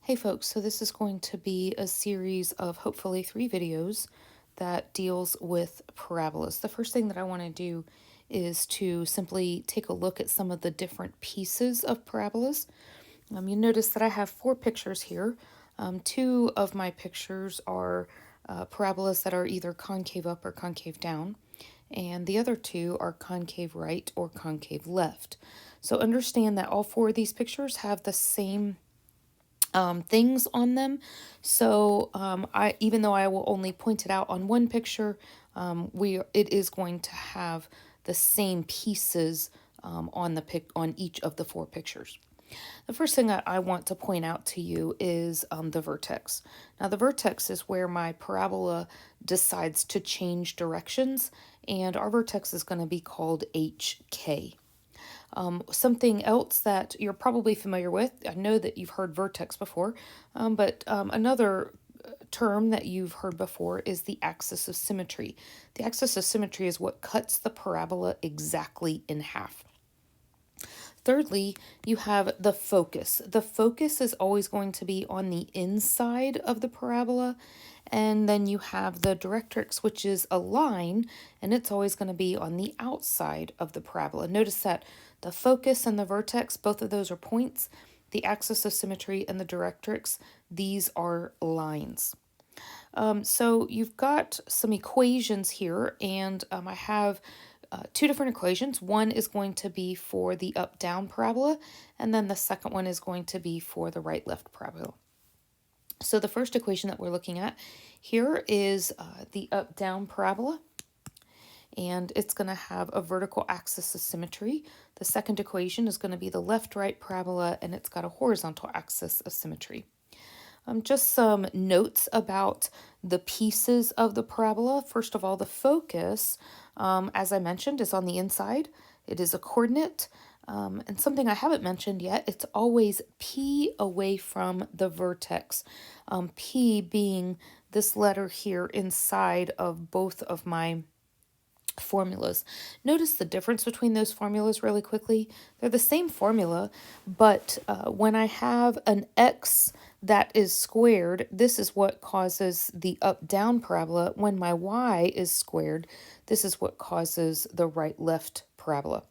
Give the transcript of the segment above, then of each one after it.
Hey folks, so this is going to be a series of hopefully 3 videos that deals with parabolas. The first thing that I want to do is to simply take a look at some of the different pieces of parabolas. You notice that I have 4 pictures here. 2 of my pictures are parabolas that are either concave up or concave down, and the other 2 are concave right or concave left. So understand that all 4 of these pictures have the same things on them. So even though I will only point it out on one picture, it is going to have the same pieces on each of the 4 pictures. The first thing I want to point out to you is the vertex. Now the vertex is where my parabola decides to change directions, and our vertex is going to be called HK. Something else that you're probably familiar with, I know that you've heard vertex before, but another term that you've heard before is the axis of symmetry. The axis of symmetry is what cuts the parabola exactly in half. Thirdly, you have the focus. The focus is always going to be on the inside of the parabola. And then you have the directrix, which is a line, and it's always going to be on the outside of the parabola. Notice that the focus and the vertex, both of those are points. The axis of symmetry and the directrix, these are lines. So you've got some equations here, and I have 2 different equations. One is going to be for the up-down parabola, and then the second one is going to be for the right-left parabola. So the first equation that we're looking at here is the up-down parabola, and it's going to have a vertical axis of symmetry. The second equation is going to be the left-right parabola, and it's got a horizontal axis of symmetry. Just some notes about the pieces of the parabola. First of all, the focus, as I mentioned, is on the inside. It is a coordinate. And something I haven't mentioned yet, it's always P away from the vertex. P being this letter here inside of both of my formulas. Notice the difference between those formulas really quickly. They're the same formula, but when I have an x that is squared, this is what causes the up-down parabola. When my y is squared, this is what causes the right-left parabola.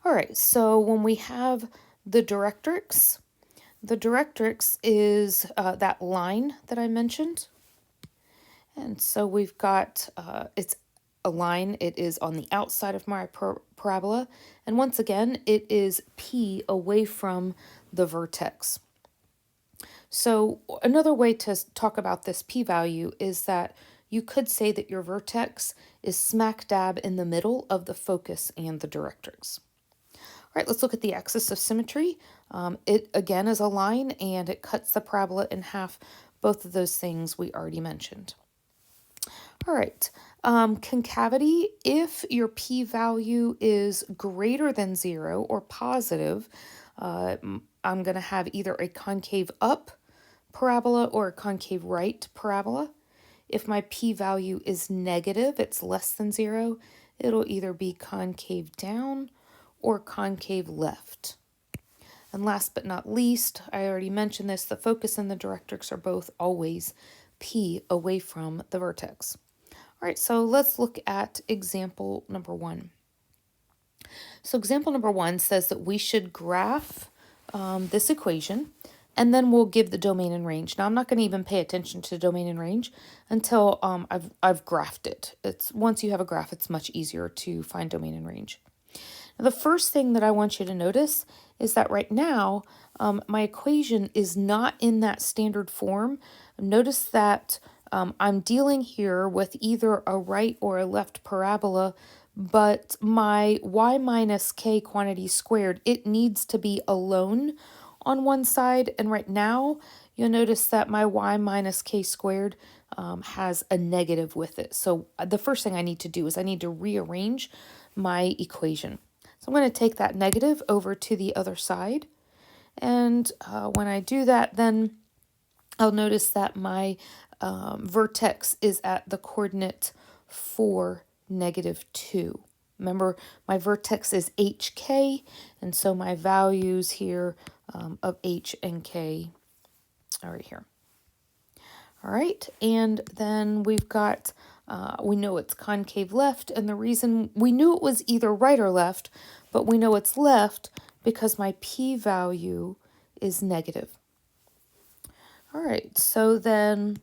All right, so when we have the directrix is that line that I mentioned. And so we've got, it's a line, it is on the outside of my parabola. And once again, it is P away from the vertex. So another way to talk about this p-value is that you could say that your vertex is smack dab in the middle of the focus and the directrix. All right, let's look at the axis of symmetry. It again is a line, and it cuts the parabola in half. Both of those things we already mentioned. All right, concavity, if your p-value is greater than 0 or positive, I'm going to have either a concave up parabola or a concave right parabola. If my p-value is negative, it's less than 0, it'll either be concave down or concave left. And last but not least, I already mentioned this, the focus and the directrix are both always P away from the vertex. All right, so let's look at example number 1. So example number 1 says that we should graph this equation, and then we'll give the domain and range. Now, I'm not going to even pay attention to domain and range until I've graphed it. Once you have a graph, it's much easier to find domain and range. Now, the first thing that I want you to notice is that right now, my equation is not in that standard form. Notice that I'm dealing here with either a right or a left parabola, but my y minus k quantity squared, it needs to be alone on one side. And right now, you'll notice that my y minus k squared has a negative with it. So the first thing I need to do is I need to rearrange my equation. So I'm going to take that negative over to the other side. And when I do that, then I'll notice that my vertex is at the coordinate 4, -2. Remember, my vertex is HK, and so my values here of H and K are right here. All right, and then we've got, we know it's concave left, and the reason we knew it was either right or left, but we know it's left because my p-value is negative. All right, so then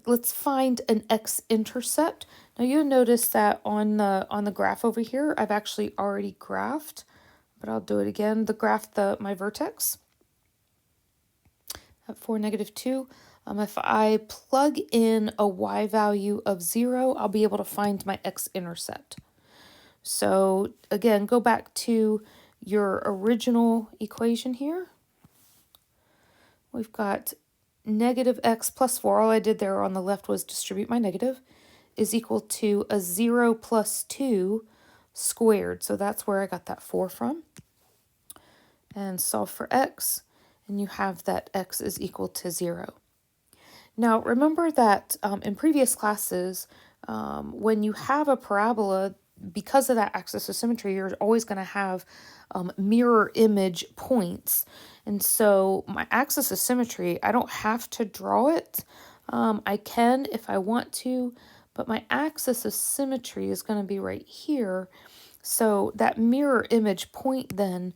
let's find an X-intercept. Now you'll notice that on the graph over here, I've actually already graphed, but I'll do it again. The graph my vertex at 4, -2. If I plug in a y value of 0, I'll be able to find my X-intercept. So again, go back to your original equation here. We've got negative x plus 4. All I did there on the left was distribute my negative, is equal to a 0 plus 2 squared. So that's where I got that 4 from. And solve for x, and you have that x is equal to 0. Now, remember that in previous classes, when you have a parabola, because of that axis of symmetry, you're always going to have mirror image points. And so my axis of symmetry, I don't have to draw it. I can if I want to, but my axis of symmetry is going to be right here. So that mirror image point then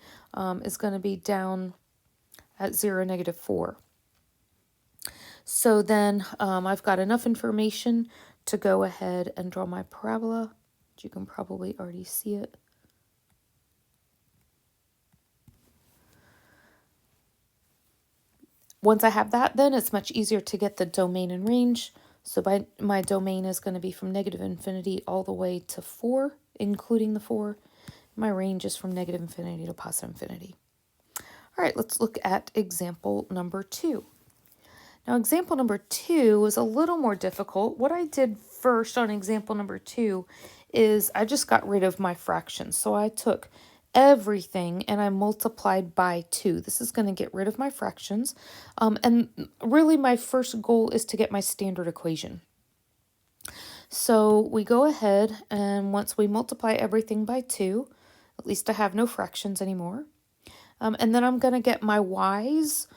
is going to be down at 0, -4. So then I've got enough information to go ahead and draw my parabola. You can probably already see it. Once I have that, then it's much easier to get the domain and range. So my domain is going to be from -infinity all the way to 4, including the 4. My range is from -infinity to +infinity. All right, let's look at example number 2. Now, example number 2 was a little more difficult. What I did first on example number 2 is I just got rid of my fractions. So I took everything and I multiplied by 2. This is going to get rid of my fractions. And really my first goal is to get my standard equation. So we go ahead, and once we multiply everything by 2, at least I have no fractions anymore. And then I'm going to get my y's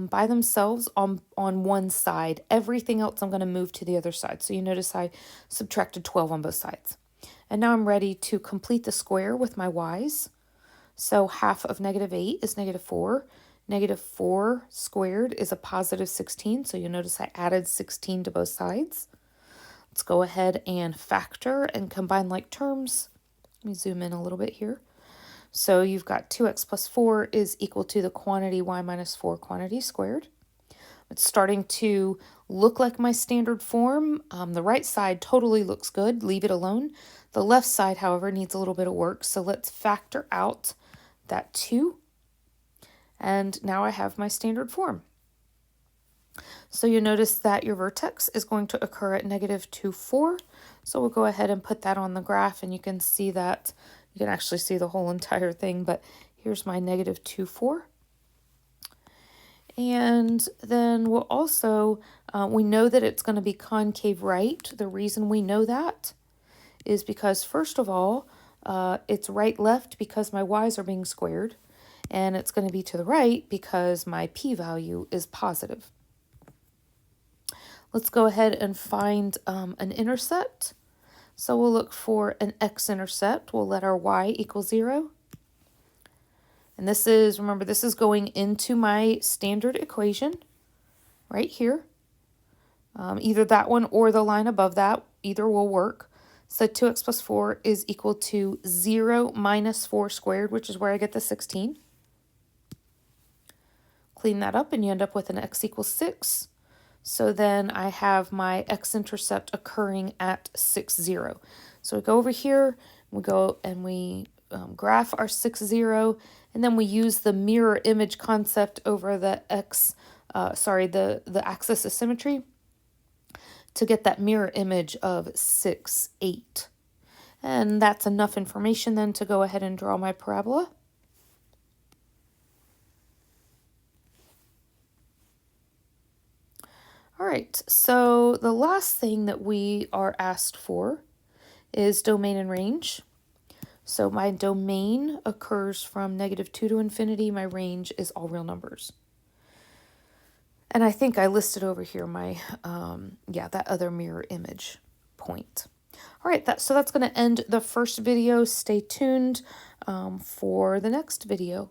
by themselves on one side. Everything else I'm going to move to the other side. So you notice I subtracted 12 on both sides. And now I'm ready to complete the square with my y's. So half of -8 is -4. -4 squared is a +16. So you notice I added 16 to both sides. Let's go ahead and factor and combine like terms. Let me zoom in a little bit here. So you've got 2x plus 4 is equal to the quantity y minus 4 quantity squared. It's starting to look like my standard form. The right side totally looks good. Leave it alone. The left side, however, needs a little bit of work. So let's factor out that 2. And now I have my standard form. So you notice that your vertex is going to occur at -2, 4. So we'll go ahead and put that on the graph, and you can see that. You can actually see the whole entire thing, but here's my -2, 4. And then we'll also, we know that it's going to be concave right. The reason we know that is because, first of all, it's right left because my y's are being squared, and it's going to be to the right because my p-value is positive. Let's go ahead and find an intercept. So we'll look for an X-intercept. We'll let our y equal 0. And this is, remember, this is going into my standard equation right here. Either that one or the line above that, either will work. So 2x plus 4 is equal to 0 minus 4 squared, which is where I get the 16. Clean that up and you end up with an x equals 6. So then I have my X-intercept occurring at 6, 0. So we go over here, we go and we graph our 6, 0, and then we use the mirror image concept over the the axis of symmetry to get that mirror image of 6, 8. And that's enough information then to go ahead and draw my parabola. All right, so the last thing that we are asked for is domain and range. So my domain occurs from -2 to infinity. My range is all real numbers. And I think I listed over here my, yeah, that other mirror image point. All right, so that's going to end the first video. Stay tuned for the next video.